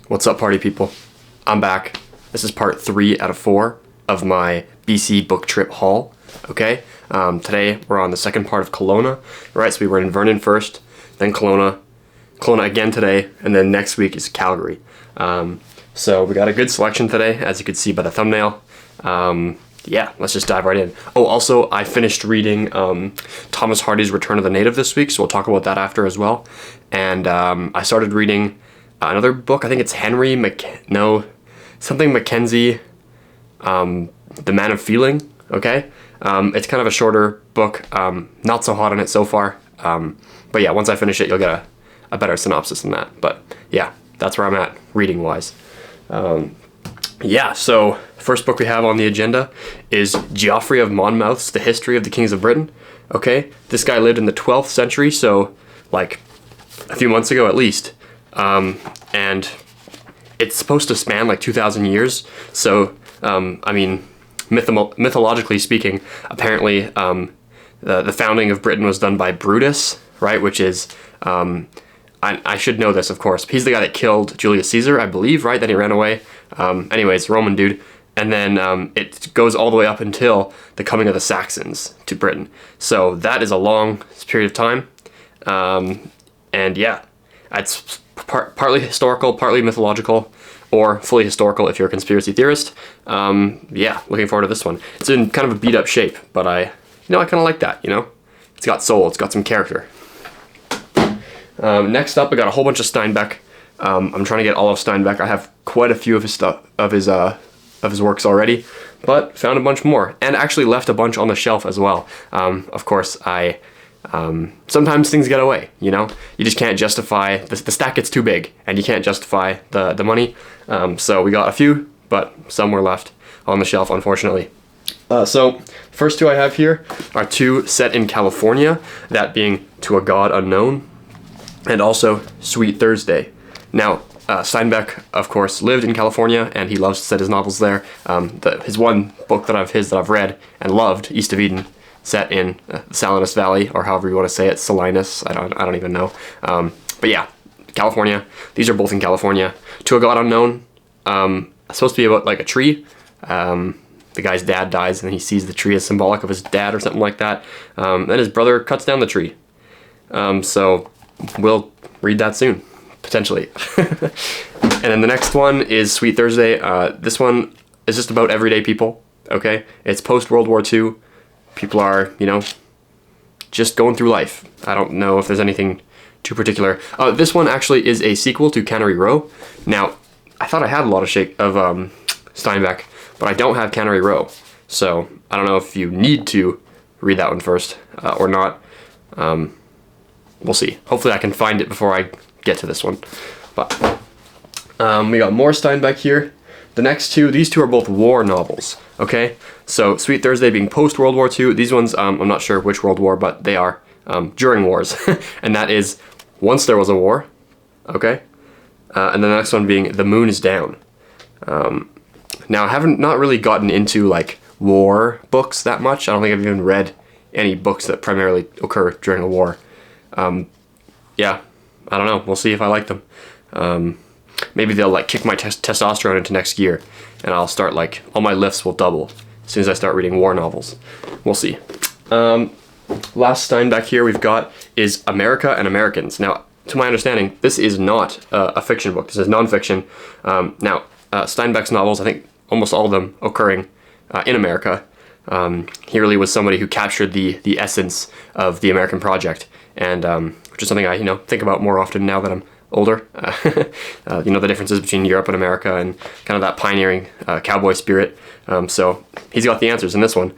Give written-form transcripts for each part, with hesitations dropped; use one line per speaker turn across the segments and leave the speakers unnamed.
What's up, party people? I'm back. This is part 3 out of 4 of my BC book trip haul. Okay, today we're on the second part of Kelowna. Right, so we were in Vernon first, then Kelowna again today, and then next week is Calgary. So we got a good selection today, as you can see by the thumbnail. Yeah, let's just dive right in. Oh, also, I finished reading Thomas Hardy's Return of the Native this week, so we'll talk about that after as well. And I started reading another book. I think it's something Mackenzie, The Man of Feeling. Okay, it's kind of a shorter book. Not so hot on it so far. But yeah, once I finish it, you'll get a better synopsis than that. But yeah, that's where I'm at reading wise. Yeah, so first book we have on the agenda is Geophrey of Mons, The History of the Kings of Britain. Okay, this guy lived in the 12th century, so like a few months ago at least. And it's supposed to span like 2,000 years. So, I mean, mythologically speaking, apparently the founding of Britain was done by Brutus, right? Which is, I should know this, of course. He's the guy that killed Julius Caesar, I believe, right? Then he ran away. Anyways, Roman dude. And then it goes all the way up until the coming of the Saxons to Britain. So that is a long period of time. And yeah, it's partly historical, partly mythological, or fully historical if you're a conspiracy theorist. Yeah, looking forward to this one. It's in kind of a beat up shape, but I kind of like that, It's got soul, it's got some character. Next up, I got a whole bunch of Steinbeck. I'm trying to get all of Steinbeck. I have quite a few of his stuff, of his works already, but found a bunch more, and actually left a bunch on the shelf as well. Of course, sometimes things get away, You just can't justify, the stack gets too big, and you can't justify the money. So we got a few, but some were left on the shelf, unfortunately. So first two I have here are two set in California, that being To a God Unknown, and also Sweet Thursday. Now, Steinbeck, of course, lived in California, and he loves to set his novels there. His one book that I've read and loved, East of Eden, set in Salinas Valley, or however you want to say it, Salinas. I don't even know. But yeah, California. These are both in California. To a God Unknown. Supposed to be about like a tree. The guy's dad dies, and he sees the tree as symbolic of his dad or something like that. Then his brother cuts down the tree. So we'll read that soon, potentially. And then the next one is Sweet Thursday. This one is just about everyday people. Okay, it's post World War II. People are, just going through life. I don't know if there's anything too particular. This one actually is a sequel to Cannery Row. Now, I thought I had a lot of Steinbeck, but I don't have Cannery Row. So I don't know if you need to read that one first or not. We'll see. Hopefully I can find it before I get to this one. But we got more Steinbeck here. The next two, these two are both war novels, okay? So Sweet Thursday being post-World War II. These ones, I'm not sure which World War, but they are during wars. And that is Once There Was a War, okay? And then the next one being The Moon is Down. Now, I haven't not really gotten into, like, war books that much. I don't think I've even read any books that primarily occur during a war. Yeah, I don't know. We'll see if I like them. Maybe they'll like kick my testosterone into next gear, and I'll start like all my lifts will double as soon as I start reading war novels. We'll see. Last Steinbeck here we've got is America and Americans. Now, to my understanding, this is not a fiction book. This is nonfiction. Now, Steinbeck's novels, I think almost all of them occurring in America. He really was somebody who captured the essence of the American project, and which is something I think about more often now that I'm older. The differences between Europe and America, and kind of that pioneering cowboy spirit. So he's got the answers in this one.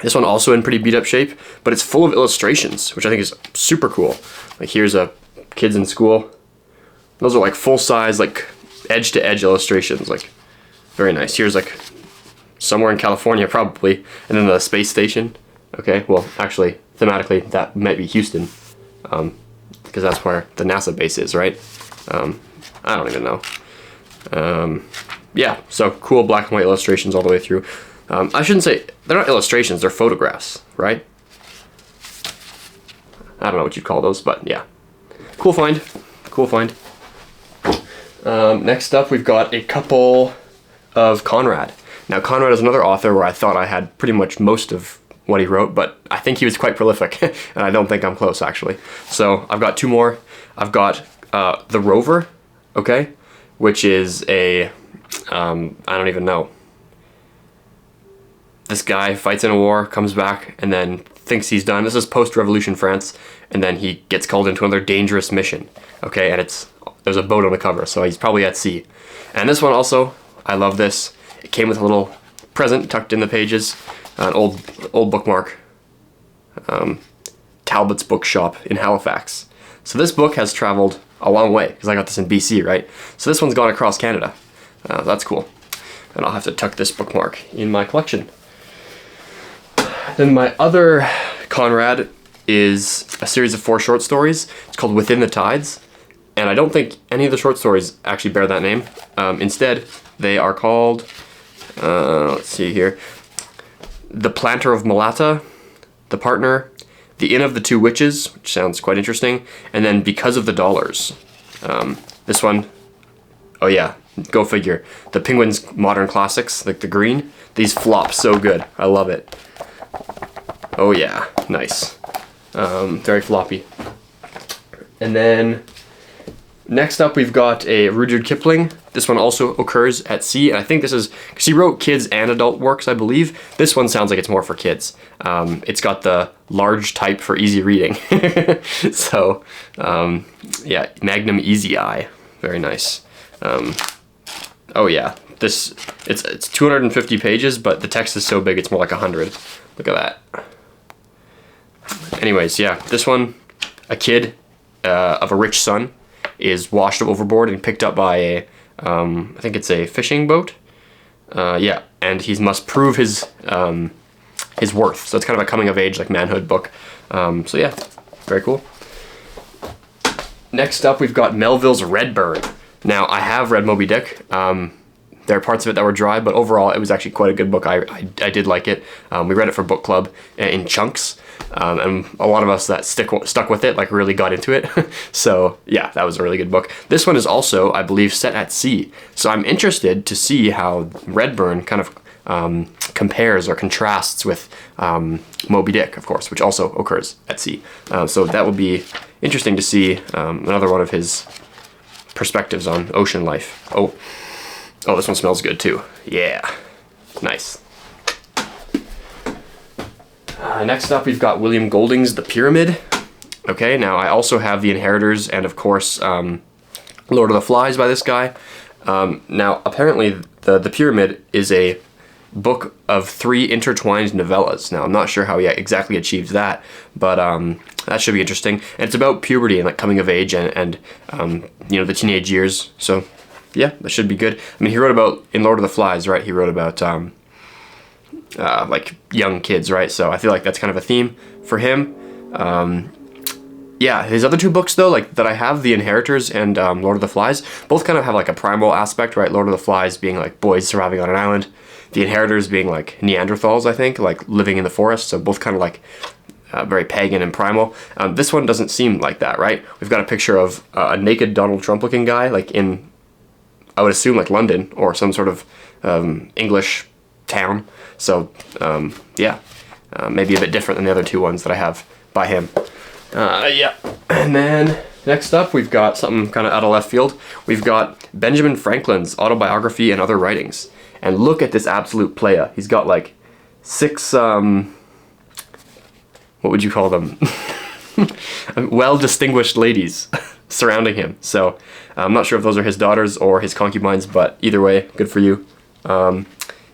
This one also in pretty beat up shape, but it's full of illustrations, which I think is super cool. Like here's kids in school. Those are like full size, like edge to edge illustrations, like very nice. Here's like somewhere in California probably, and then the space station. Okay, well actually thematically that might be Houston. Because that's where the NASA base is, right? I don't even know. Yeah, so cool black and white illustrations all the way through. I shouldn't say, they're not illustrations, they're photographs, right? I don't know what you'd call those, but yeah. Cool find. Next up, we've got a couple of Conrad. Now, Conrad is another author where I thought I had pretty much most of what he wrote, but I think he was quite prolific, and I don't think I'm close, actually. So I've got two more. I've got the Rover, okay, which is a, I don't even know. This guy fights in a war, comes back, and then thinks he's done. This is post-revolution France, and then he gets called into another dangerous mission, okay, and there's a boat on the cover, so he's probably at sea. And this one also, I love this. It came with a little present tucked in the pages, an old bookmark, Talbot's Bookshop in Halifax. So this book has traveled a long way, because I got this in BC, right? So this one's gone across Canada. That's cool. And I'll have to tuck this bookmark in my collection. Then my other Conrad is a series of 4 short stories. It's called Within the Tides. And I don't think any of the short stories actually bear that name. Instead, they are called, let's see here, The Planter of Malata, The Partner, The Inn of the Two Witches, which sounds quite interesting, and then Because of the Dollars. This one, oh yeah, go figure. The Penguin's Modern Classics, like the green, these flop so good. I love it. Oh yeah, nice. Very floppy. And then next up we've got a Rudyard Kipling. This one also occurs at sea, and I think this is, because he wrote kids and adult works, I believe. This one sounds like it's more for kids. It's got the large type for easy reading. So, yeah, Magnum Easy Eye. Very nice. Oh yeah, it's 250 pages, but the text is so big it's more like 100. Look at that. Anyways, yeah, this one, a kid of a rich son is washed overboard and picked up by a, I think it's a fishing boat. Yeah, and he must prove his worth. So it's kind of a coming of age, like manhood book. So yeah, very cool. Next up, we've got Melvilles Redir. Now, I have read Moby Dick. There are parts of it that were dry, but overall, it was actually quite a good book. I did like it. We read it for book club in chunks. And a lot of us that stuck with it, like, really got into it. So yeah, that was a really good book. This one is also, I believe, set at sea. So I'm interested to see how Redburn kind of compares or contrasts with Moby Dick, of course, which also occurs at sea. So that would be interesting to see another one of his perspectives on ocean life. Oh, this one smells good too. Yeah, nice. Next up, we've got William Golding's The Pyramid. Okay, now I also have The Inheritors and, of course, Lord of the Flies by this guy. Now, apparently, the Pyramid is a book of 3 intertwined novellas. Now, I'm not sure how he exactly achieved that, but that should be interesting. And it's about puberty and, like, coming of age and you know, the teenage years. So, yeah, that should be good. I mean, he wrote about, in Lord of the Flies, right, he wrote about like young kids, right? So I feel like that's kind of a theme for him. Yeah, his other 2 books though, like that I have, The Inheritors and Lord of the Flies, both kind of have like a primal aspect, right? Lord of the Flies being like boys surviving on an island, The Inheritors being like Neanderthals, I think, like living in the forest. So both kind of like very pagan and primal. This one doesn't seem like that, right? We've got a picture of a naked Donald Trump looking guy, like in, I would assume, like London or some sort of English town. So, yeah, maybe a bit different than the other 2 ones that I have by him. Yeah, and then next up, we've got something kind of out of left field. We've got Benjamin Franklin's autobiography and other writings. And look at this absolute playa. He's got like 6, what would you call them? Well-distinguished ladies surrounding him. So, I'm not sure if those are his daughters or his concubines, but either way, good for you.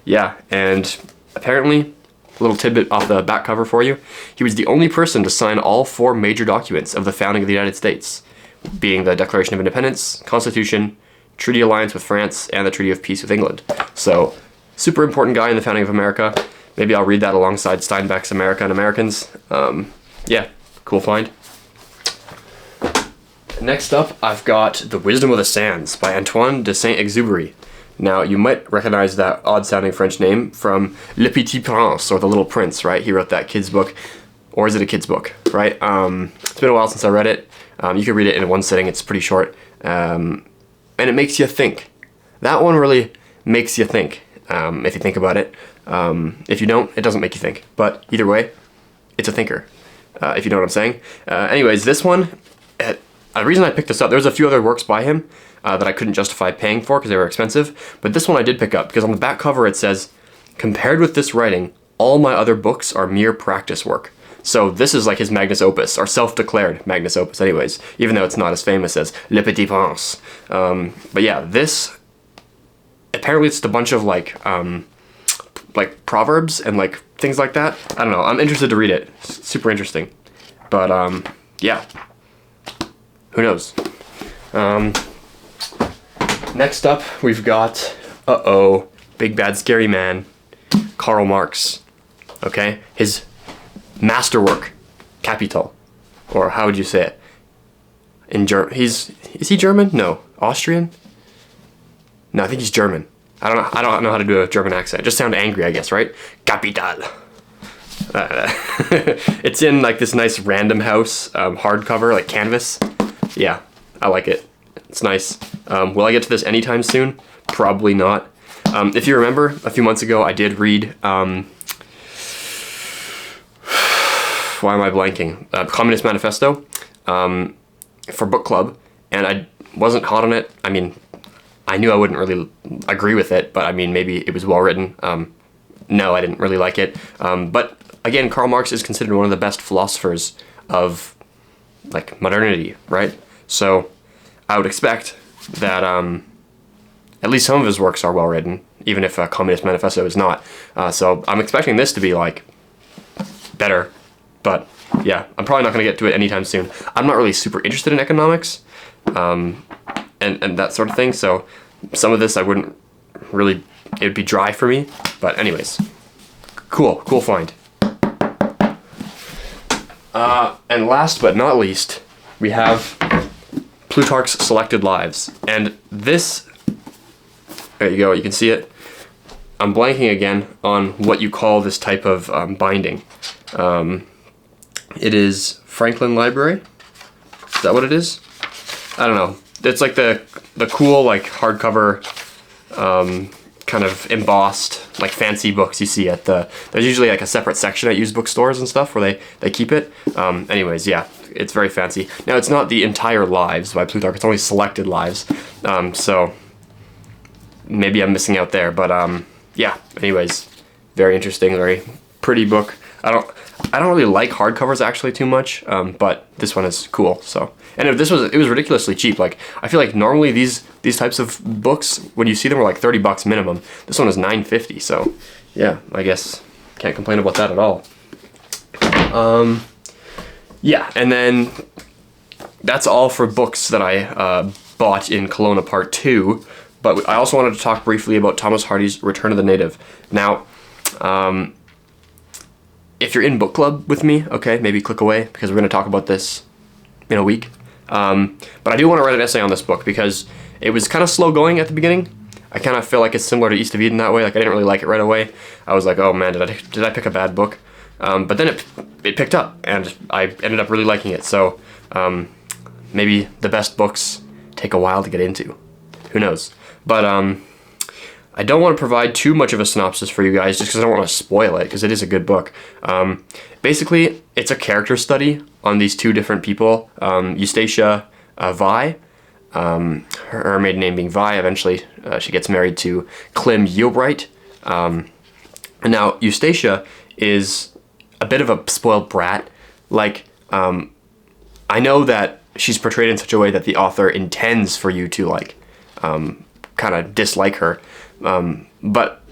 Yeah, and apparently, a little tidbit off the back cover for you, he was the only person to sign all 4 major documents of the founding of the United States, being the Declaration of Independence, Constitution, Treaty Alliance with France, and the Treaty of Peace with England. So, super important guy in the founding of America. Maybe I'll read that alongside Steinbeck's America and Americans. Yeah, cool find. Next up, I've got The Wisdom of the Sands by Antoine de Saint-Exupéry. Now, you might recognize that odd-sounding French name from Le Petit Prince, or The Little Prince, right? He wrote that kid's book. Or is it a kid's book, right? It's been a while since I read it. You can read it in one sitting. It's pretty short. And and it makes you think. That one really makes you think, if you think about it. If you don't, it doesn't make you think. But either way, it's a thinker, if you know what I'm saying. Anyways, this one, the reason I picked this up, there was a few other works by him that I couldn't justify paying for because they were expensive, but this one I did pick up because on the back cover it says, "Compared with this writing, all my other books are mere practice work." So this is like his magnus opus, or self-declared magnus opus anyways, even though it's not as famous as Le Petit Prince. But yeah, this, apparently it's a bunch of like proverbs and like things like that. I don't know, I'm interested to read it. It's super interesting. But yeah, who knows? Next up, we've got, big bad scary man, Karl Marx. Okay, his Masterwork Capital, or how would you say it? In German, is he German? No, Austrian? No, I think he's German. I don't know how to do a German accent. It just sound angry, I guess, right? Capital. It's in like this nice Random House hardcover, like canvas. Yeah, I like it. It's nice. Will I get to this anytime soon? Probably not. If you remember, a few months ago I did read, why am I blanking? Communist Manifesto for book club, and I wasn't hot on it. I mean, I knew I wouldn't really agree with it, but I mean, maybe it was well written. No, I didn't really like it. But again, Karl Marx is considered one of the best philosophers of like modernity, right? So I would expect that at least some of his works are well written, even if Communist Manifesto is not. So I'm expecting this to be like better, but yeah, I'm probably not going to get to it anytime soon. I'm not really super interested in economics and that sort of thing, so some of this I wouldn't really, it would be dry for me, but anyways, cool find. And last but not least, we have Plutarch's Selected Lives, and this, there you go, you can see it. I'm blanking again on what you call this type of binding. It is Franklin Library. Is that what it is? I don't know. It's like the cool like hardcover kind of embossed like fancy books you see at there's usually like a separate section at used bookstores and stuff where they keep it. Anyways, yeah, it's very fancy. Now it's not the entire Lives by Plutarch, it's only selected lives. So maybe I'm missing out there, but yeah, anyways, very interesting, very pretty book. I don't really like hardcovers actually too much, but this one is cool. So, and it was ridiculously cheap. Like I feel like normally these types of books, when you see them, are like $30 minimum. This one is $9.50. So, yeah, I guess can't complain about that at all. Yeah, and then that's all for books that I bought in Kelowna Part 2. But I also wanted to talk briefly about Thomas Hardy's Return of the Native. Now, if you're in book club with me, okay, maybe click away because we're going to talk about this in a week. But I do want to write an essay on this book because it was kind of slow going at the beginning. I kind of feel like it's similar to East of Eden that way. Like I didn't really like it right away. I was like, oh man, did I pick a bad book? But then it picked up and I ended up really liking it. So maybe the best books take a while to get into. Who knows? But I don't want to provide too much of a synopsis for you guys just because I don't want to spoil it because it is a good book. Basically, it's a character study on these two different people. Eustacia Vi, her maiden name being Vi. Eventually, she gets married to Clem Yeobright. And now Eustacia is a bit of a spoiled brat. Like, I know that she's portrayed in such a way that the author intends for you to like kind of dislike her. But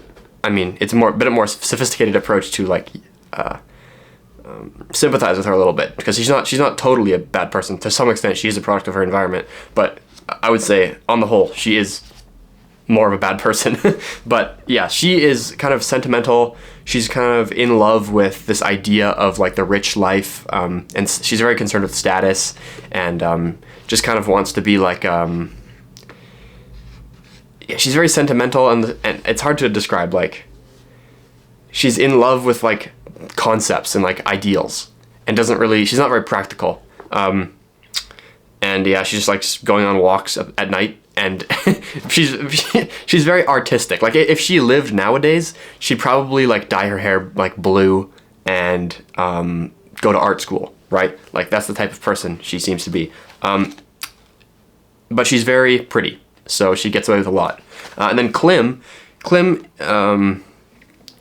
I mean, it's a bit more sophisticated approach to like sympathize with her a little bit because she's not totally a bad person. To some extent, she is a product of her environment. But I would say, on the whole, she is more of a bad person. But yeah, she is kind of sentimental. She's kind of in love with this idea of like the rich life, and she's very concerned with status and just kind of wants to be like. She's very sentimental and it's hard to describe. Like, she's in love with like concepts and like ideals and she's not very practical. And yeah, she just likes going on walks at night and she's very artistic. Like if she lived nowadays, she'd probably like dye her hair like blue and go to art school, right? Like that's the type of person she seems to be. But she's very pretty, so she gets away with a lot. And then Klim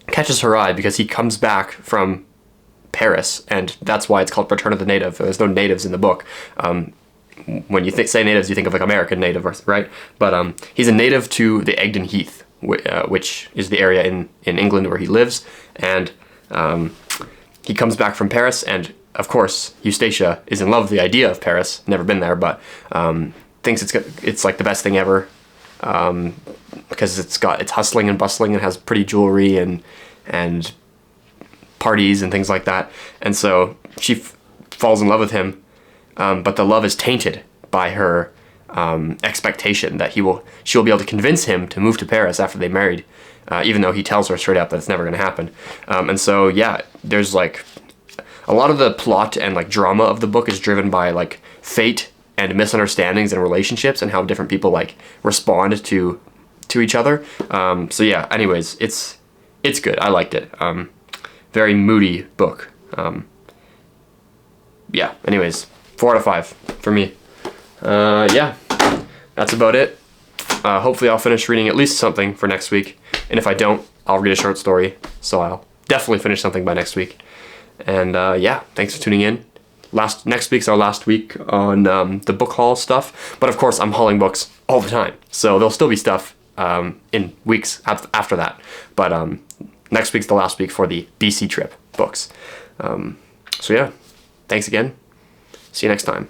catches her eye because he comes back from Paris, and that's why it's called Return of the Native. There's no natives in the book. When you say natives, you think of like American native, right? But he's a native to the Egdon Heath, which is the area in England where he lives. And he comes back from Paris, and of course, Eustacia is in love with the idea of Paris. Never been there, but thinks it's like the best thing ever, because it's hustling and bustling and has pretty jewelry and parties and things like that. And so she falls in love with him, but the love is tainted by her expectation that she'll be able to convince him to move to Paris after they married, even though he tells her straight up that it's never going to happen. And so yeah, there's like a lot of the plot and like drama of the book is driven by like fate and misunderstandings and relationships and how different people like respond to each other. So yeah, anyways, it's good. I liked it. Very moody book. Yeah, anyways, 4 out of 5 for me. Yeah, that's about it. Hopefully I'll finish reading at least something for next week. And if I don't, I'll read a short story. So I'll definitely finish something by next week. And yeah, thanks for tuning in. Next week's our last week on the book haul stuff. But of course, I'm hauling books all the time. So there'll still be stuff in weeks after that. But next week's the last week for the BC trip books. So yeah, thanks again. See you next time.